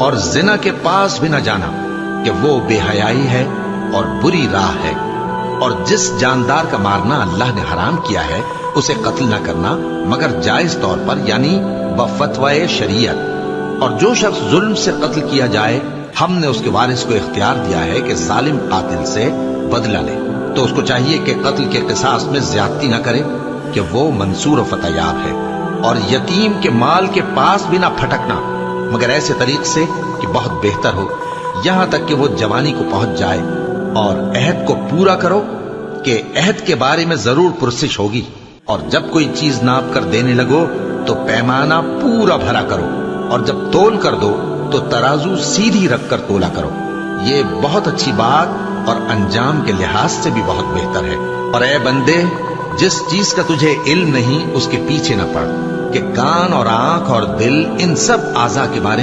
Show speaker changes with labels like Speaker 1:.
Speaker 1: اور زنا کے پاس بھی نہ جانا کہ وہ بے حیائی ہے اور بری راہ ہے، اور جس جاندار کا مارنا اللہ نے حرام کیا ہے اسے قتل نہ کرنا مگر جائز طور پر، یعنی بفتوائے شریعت۔ اور جو شخص ظلم سے قتل کیا جائے ہم نے اس کے وارث کو اختیار دیا ہے کہ ظالم قاتل سے بدلہ لے، تو اس کو چاہیے کہ قتل کے قصاص میں زیادتی نہ کرے کہ وہ منصور و فتح یاب ہے، اور یتیم کے مال کے پاس بھی نہ پھٹکنا مگر ایسے طریق سے کہ بہت بہتر ہو، یہاں تک کہ وہ جوانی کو پہنچ جائے، اور عہد کو پورا کرو کہ عہد کے بارے میں ضرور پرسش ہوگی، اور جب کوئی چیز ناپ کر دینے لگو تو پیمانہ پورا بھرا کرو، اور جب تول کر دو تو ترازو سیدھی رکھ کر تولا کرو، یہ بہت اچھی بات اور انجام کے لحاظ سے بھی بہت بہتر ہے۔ اور اے بندے، جس چیز کا تجھے علم نہیں اس کے پیچھے نہ پڑ، کہ کان اور آنکھ اور دل ان سب اعضاء کے بارے میں